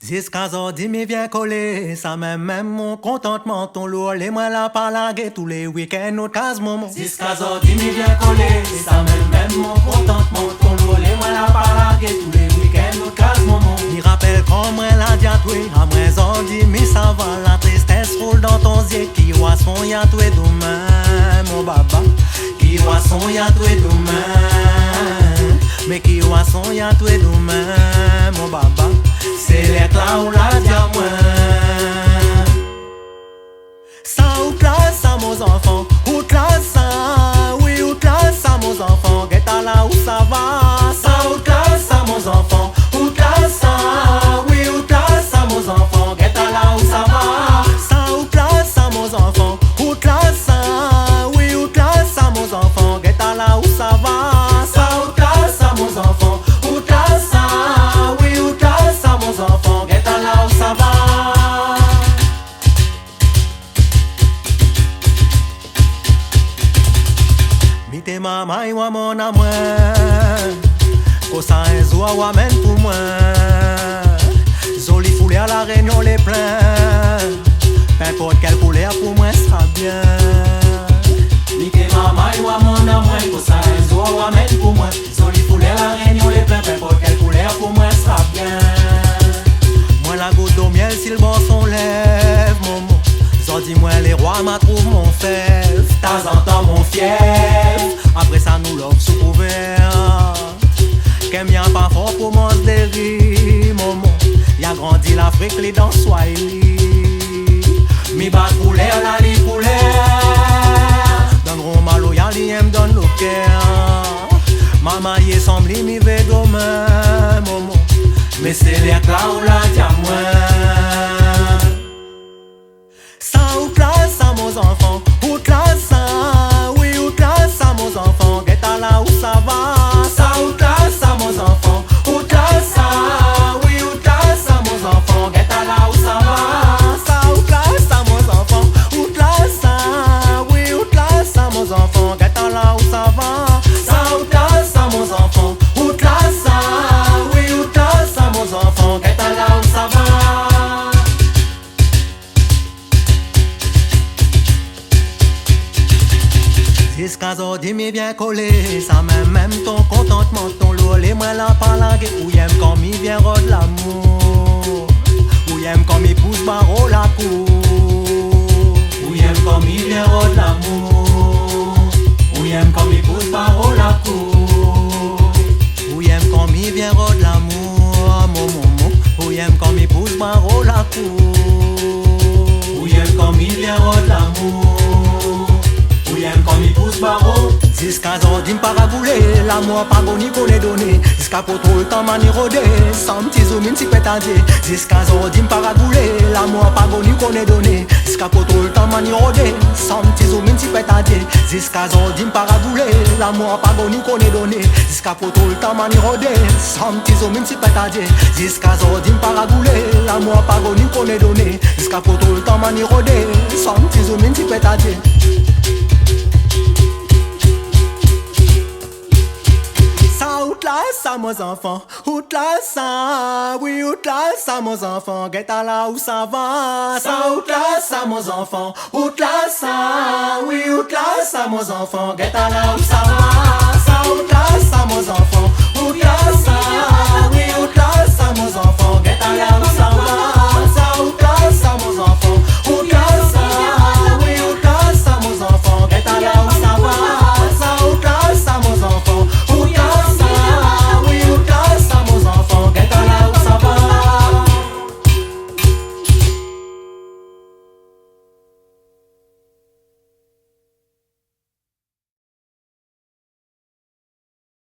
Jusqu'à aujourd'hui, me viens coller, ça même mon contentement, ton lourd, les moi la parlague, tous les week-ends, notre case moment. Jusqu'à aujourd'hui, me viens coller, ça même mon contentement, ton lourd, les moi la parlague, tous les week-ends, notre case moment. Me rappelle quand moi la diatoué, à moi aujourd'hui, mais ça va, la tristesse roule dans ton yeux, qui voit son yatoué demain, mon baba, qui voit son yatoué demain, mais qui voit son yatoué demain, mon baba. C'est l'éclat ou la diamant. Ça ou classe ça mon enfant, ou classe ça, oui ou classe ça mon enfant. Get à là où ça va. Ça ou classe ça mon enfant, ou classe ça, oui ou classe ça mon enfant. Get à là où ça va. Ça ou classe ça mon enfant, ou classe ça, oui ou classe ça mon enfant. Get à là où ça va. Ça ou classe ça mon enfant, ou classe ça, oui ou classe ça mon enfant. Get à là où ça va. Mite maman et moi mon amour, ça un joie ou amène pour moi. Joli foulée à la réunion les pleins, peu importe quelle couleur pour moi sera bien. Mite maman et moi mon amour, ça un joie ou amène pour moi. Joli foulée à la réunion les pleins, peu importe quelle couleur pour moi sera bien. Moi la goutte d'eau miel si le bon son lève, maman. Dis-moi les rois m'a trouvé mon fève, t'as entendu mon fief. Après ça nous l'offre sous couvert. Qu'aime y'a pas fort pour mon déri, maman. Y'a grandi l'Afrique les dans Swahili. Mi bat pour l'air, la li pour l'air. Donneront mal au y'a li aime donne le cœur. Maman y semble mi ve demain, maman. Mais c'est l'éclat ou la diamant. Ça ou classe ça mon enfant, ou classe ça, oui ou classe ça mon enfant. Get à là où ça va. Ça ou classe ça mon enfant, ou classe ça, oui ou classe ça mon enfant. Get à là où ça va. Ça ou classe ça mon enfant, ou classe ça, oui ou classe ça mon enfant. Get à là où ça va. Ça ou classe ça mon enfant, ou classe ça, oui ou classe ça mon enfant. Get à là où ça va. Jusqu'à aujourd'hui, me vient coller, ça même ton contentement, ton lourd, les moi la parlague, ou y'aime quand m'y vient rôde l'amour, ou y'aime quand m'y pousse barreau la cour, ou y'aime quand m'y vient rôde l'amour, ou y'aime quand m'y pousse barreau la cour, ou y'aime quand m'y vient rôde l'amour, mon, ou y'aime quand m'y pousse barreau la cour, ou y'aime quand m'y vient rôde l'amour. Quand m'y pousse barreau. Jusqu'à aujourd'hui m'para bouler, l'amour pas bon ni qu'on est donné. Jusqu'à pour tout le temps m'a ni rodé, sans petit zoom in si pétadier. Jusqu'à aujourd'hui m'para bouler, l'amour pas bon ni qu'on est donné. Jusqu'à pour tout le temps m'a ni rodé, sans petit zoom in si pétadier. Jusqu'à aujourd'hui m'para bouler, l'amour pas bon ni qu'on est donné. Jusqu'à pour tout le temps m'a ni rodé, sans petit zoom in si pétadier. Jusqu'à aujourd'hui m'para bouler, l'amour pas bon ni qu'on est donné. Jusqu'à pour tout le temps m'a ni rodé, sans petit zoom in si pétadier. Ça mon enfant, outlasse ça, oui outlasse ça mon enfant, get à là où ça va. Ça outlasse ça mon enfant, outlasse ça, oui outlasse ça mon enfant, get à là où ça va. Ça outlasse ça mon enfant, outlasse ça, oui